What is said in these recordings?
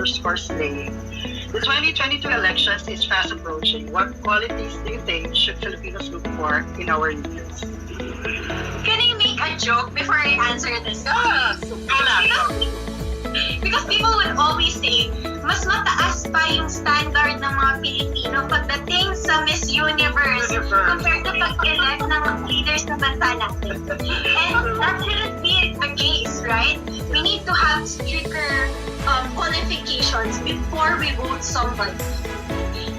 _slay. The 2022 elections is fast approaching. What qualities do you think should Filipinos look for in our leaders? Can I make a joke before I answer this? Because people would always say, mas mataas pa yung standard ng mga Pilipino pagdating sa Miss Universe compared to pag-elect ng leaders ng bansa natin. And that shouldn't be the case, right? We need to have stricter qualifications before we vote somebody.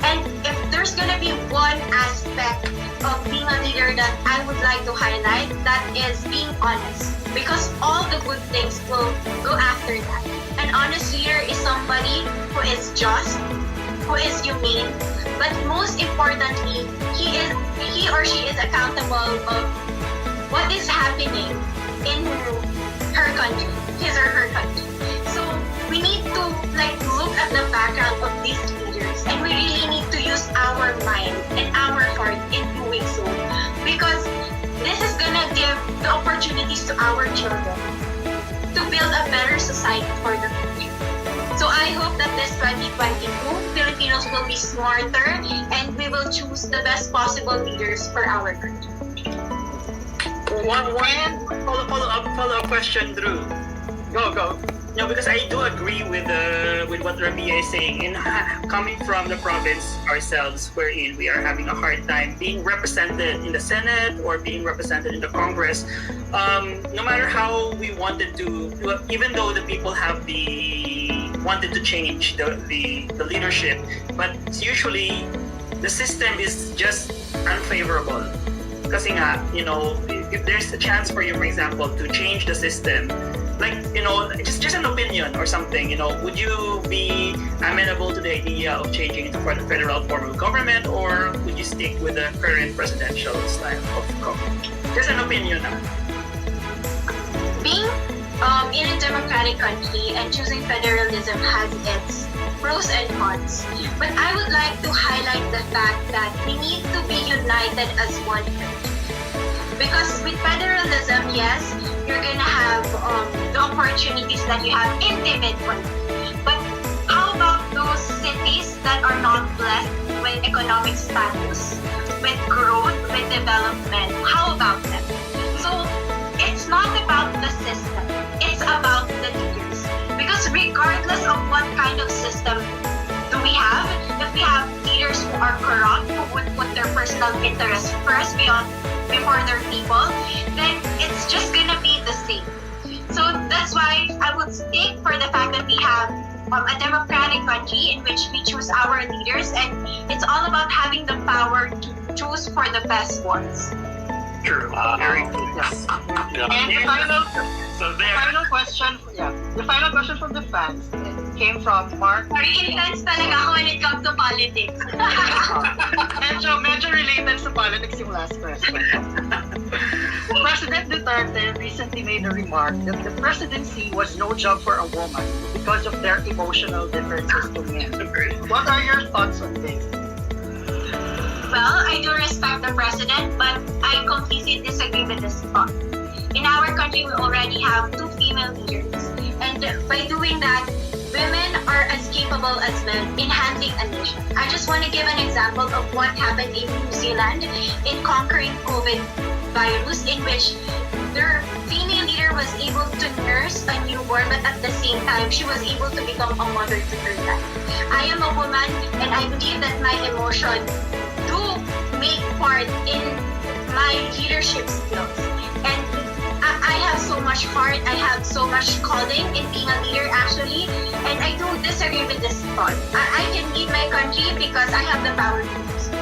And if there's gonna be one aspect of being a leader that I would like to highlight, that is being honest. Because all the good things will go after that. An honest leader is somebody who is just, who is humane, but most importantly, he or she is accountable of what is happening in her country, his or her country. So we need to look at the background of these leaders, and we really need to use our mind and our heart in doing so, because this is gonna give the opportunities to our children to build a better society for the future. So I hope that this 2022, Filipinos will be smarter and we will choose the best possible leaders for our country. One follow-up question, Drew. Go. No, because I do agree with what Rabiya is saying. In coming from the province ourselves, wherein we are having a hard time being represented in the Senate or being represented in the Congress, no matter how we wanted to, even though the people have wanted to change the leadership, but usually the system is just unfavorable. Kasi nga, if there's a chance for you, for example, to change the system, just an opinion or something, would you be amenable to the idea of changing into the federal form of government, or would you stick with the current presidential style of government? Just an opinion. Being in a democratic country and choosing federalism has its pros and cons. But I would like to highlight the fact that we need to be united as one country. Because with federalism, yes, you're gonna have the opportunities that you have individually. But how about those cities that are not blessed with economic status, with growth, with development? How about them? So it's not about the system, it's about the leaders. Because regardless of what kind of system do we have, if we have leaders who are corrupt, who would put their personal interests first before their people, then it's just gonna be the same. So that's why I would stick for the fact that we have a democratic country in which we choose our leaders, and it's all about having the power to choose for the best ones. True. Very good. Yes. And the final question from the fans came from Mark. Very intense talaga ako when it comes to politics. medyo related sa politics yung last question. President Duterte recently made a remark that the presidency was no job for a woman because of their emotional differences to men. What are your thoughts on this? Well, I do respect the president, but I completely disagree with this thought. In our country, we already have 2 female leaders. And by doing that, women are as capable as men in handling a nation. I just want to give an example of what happened in New Zealand in conquering COVID virus, in which their female leader was able to nurse a newborn, but at the same time, she was able to become a mother to her child. I am a woman, and I believe that my emotion do make part in my leadership skills. And I have so much heart, I have so much calling in being a leader actually, and I do disagree with this thought. I can lead my country because I have the power to do so.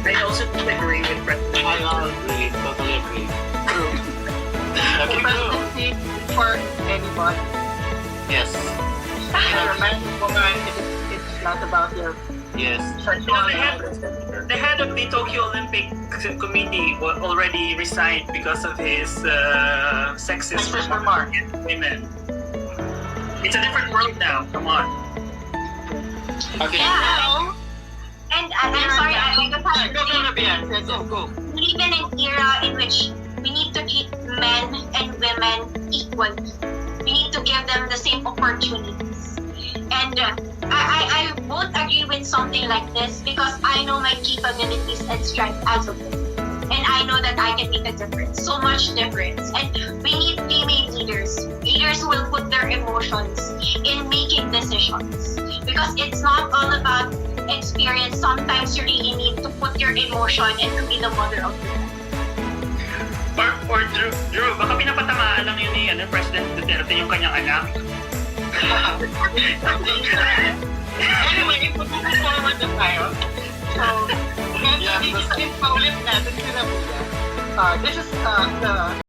I also agree with President. I agree, totally agree. True. The presidency for anybody. Yes. You're a man, woman, it's not about your Yes. The head of the Tokyo Olympic Committee already resigned because of his sexist remark against women. It's a different world now. Come on. Okay. Yeah. And I'm sorry, I just have to say, Go. we live in an era in which we need to treat men and women equally. We need to give them the same opportunities. And I won't agree with something like this because I know my capabilities and strength as a woman. And I know that I can make a difference, so much difference. And we need female leaders, leaders who will put their emotions in making decisions. Because it's not all about experience. Sometimes you really need to put your emotion and to be the mother of the family. Or Drew, baka pinapatamaan lang yun ni President Duterte yung kanyang anak. Anyway, moving forward na tayo. So, paulit natin sila Buya. This is the